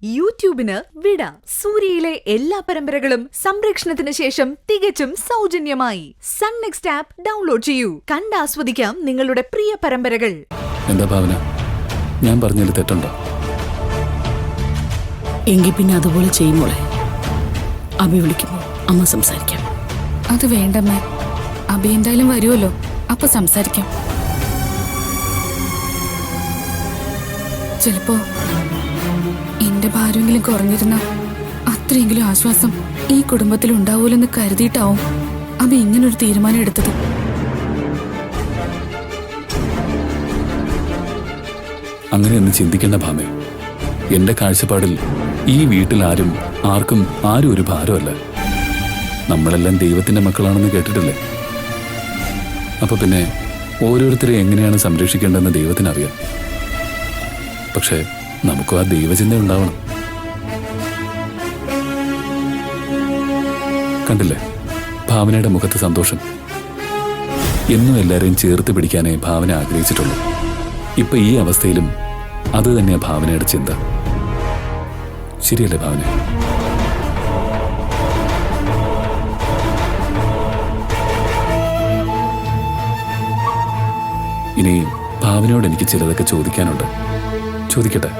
യൂട്യൂബിന് വിട. സൂര്യയിലെ എല്ലാ പരമ്പരകളും സംരക്ഷണത്തിന് ശേഷം തികച്ചും സൗജന്യമായി സൺ നെക്സ്റ്റ് ആപ്പ് ഡൗൺലോഡ് ചെയ്യൂ. കണ്ടാസ്വദിക്കാം നിങ്ങളുടെ പ്രിയ പരമ്പരകൾ. എന്താ ഭാവന, ഞാൻ പറഞ്ഞതിൽ തെറ്റുണ്ടോ? എങ്കിൽ പിന്നെ അതുപോലെ ചെയ്യുമ്പോളെ അബി വിളിക്കുമ്പോൾ അമ്മ സംസാരിക്കാം. അത് വേണ്ടമ്മേ, അബി എന്തായാലും വരുമല്ലോ, അപ്പൊ സംസാരിക്കാം. ചിലപ്പോ എന്റെ ഭാരമെങ്കിലും കുറഞ്ഞിരുന്ന അത്രയെങ്കിലും ആശ്വാസം ഈ കുടുംബത്തിൽ ഉണ്ടാവൂലെന്ന് കരുതിയിട്ടാവും അബി ഇങ്ങനൊരു തീരുമാനം എടുത്തത്. അങ്ങനെയൊന്നും ചിന്തിക്കേണ്ട ഭാമേ. എന്റെ കാഴ്ചപ്പാടിൽ ഈ വീട്ടിൽ ആർക്കും ഒരു ഭാരമല്ല. നമ്മളെല്ലാം ദൈവത്തിന്റെ മക്കളാണെന്ന് കേട്ടിട്ടില്ലേ? അപ്പൊ പിന്നെ ഓരോരുത്തരെ എങ്ങനെയാണ് സംരക്ഷിക്കേണ്ടതെന്ന് ദൈവത്തിനറിയാം. പക്ഷെ നമുക്കും ആ ദൈവചിന്ത ഉണ്ടാവണം. കണ്ടില്ലേ ഭാവനയുടെ മുഖത്ത് സന്തോഷം? എന്നും എല്ലാവരെയും ചേർത്ത് പിടിക്കാനേ ഭാവന ആഗ്രഹിച്ചിട്ടുള്ളൂ. ഇപ്പൊ ഈ അവസ്ഥയിലും അത് തന്നെയാ ഭാവനയുടെ ചിന്ത. ശരിയല്ലേ ഭാവന? ഇനി ഭാവനയോട് എനിക്ക് ചിലതൊക്കെ ചോദിക്കാനുണ്ട്. ചോദിക്കട്ടെ?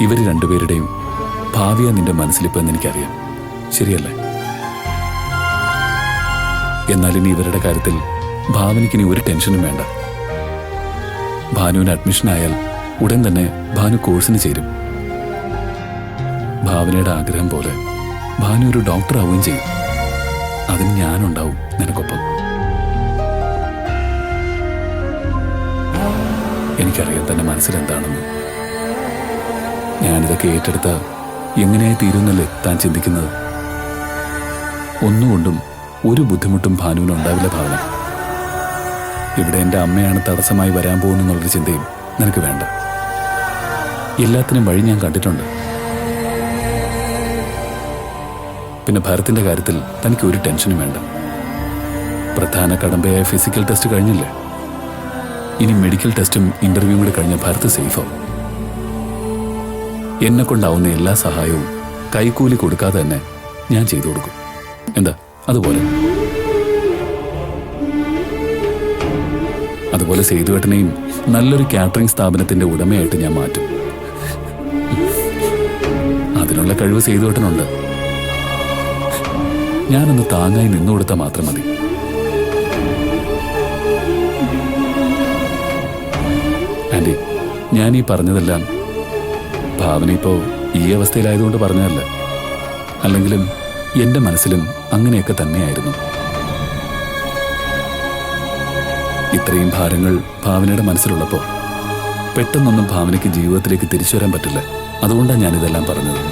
ഇവര് രണ്ടുപേരുടെയും ഭാവിയാ നിന്റെ മനസ്സിലിപ്പെന്ന് എനിക്കറിയാം, ശരിയല്ലേ? എന്നാൽ ഇനി ഇവരുടെ കാര്യത്തിൽ ഭാവനയ്ക്കിനി ഒരു ടെൻഷനും വേണ്ട. ഭാനുവിന് അഡ്മിഷൻ ആയാൽ ഉടൻ തന്നെ ഭാനു കോഴ്സിന് ചേരും. ഭാവനയുടെ ആഗ്രഹം പോലെ ഭാനു ഒരു ഡോക്ടർ ആവുകയും ചെയ്യും. അതിന് ഞാനുണ്ടാവും നിനക്കൊപ്പം. എനിക്കറിയാം തന്നെ മനസ്സിലെന്താണെന്ന്. ഞാനിതൊക്കെ ഏറ്റെടുത്ത എങ്ങനെയായി തീരുന്നല്ലേ താൻ ചിന്തിക്കുന്നത്? ഒന്നുകൊണ്ടും ഒരു ബുദ്ധിമുട്ടും ഭാനുവിന് ഉണ്ടാവില്ല ഭാവന. ഇവിടെ എൻ്റെ അമ്മയാണ് തടസ്സമായി വരാൻ പോകുന്നെന്നുള്ളൊരു ചിന്തയും നിനക്ക് വേണ്ട. എല്ലാത്തിനും വഴി ഞാൻ കണ്ടിട്ടുണ്ട്. പിന്നെ ഭരത്തിന്റെ കാര്യത്തിൽ തനിക്ക് ഒരു ടെൻഷനും വേണ്ട. പ്രധാന കടമ്പയായ ഫിസിക്കൽ ടെസ്റ്റ് കഴിഞ്ഞില്ലേ? ഇനി മെഡിക്കൽ ടെസ്റ്റും ഇന്റർവ്യൂവും കൂടെ കഴിഞ്ഞ ഭരത് സേഫാവും. എന്നെ കൊണ്ടാവുന്ന എല്ലാ സഹായവും കൈക്കൂലി കൊടുക്കാതെ തന്നെ ഞാൻ ചെയ്തു കൊടുക്കും. എന്താ അതുപോലെ സേതുവേട്ടനെയും നല്ലൊരു കാറ്ററിംഗ് സ്ഥാപനത്തിന്റെ ഉടമയായിട്ട് ഞാൻ മാറ്റും. അതിനുള്ള കഴിവ് സേതുവേട്ടനുണ്ട്. ഞാനൊന്ന് താങ്ങായി നിന്നുകൊടുത്താൽ മാത്രം മതി. ആന്റി, ഞാൻ ഈ പറഞ്ഞതെല്ലാം ഭാവന ഇപ്പോ ഈ അവസ്ഥയിലായതുകൊണ്ട് പറഞ്ഞതല്ല. അല്ലെങ്കിലും എന്റെ മനസ്സിലും അങ്ങനെയൊക്കെ തന്നെയായിരുന്നു. ഇത്രയും ഭാരങ്ങൾ ഭാവനയുടെ മനസ്സിലുള്ളപ്പോ പെട്ടെന്നൊന്നും ഭാവനയ്ക്ക് ജീവിതത്തിലേക്ക് തിരിച്ചു വരാൻ പറ്റില്ല. അതുകൊണ്ടാണ് ഞാനിതെല്ലാം പറഞ്ഞത്.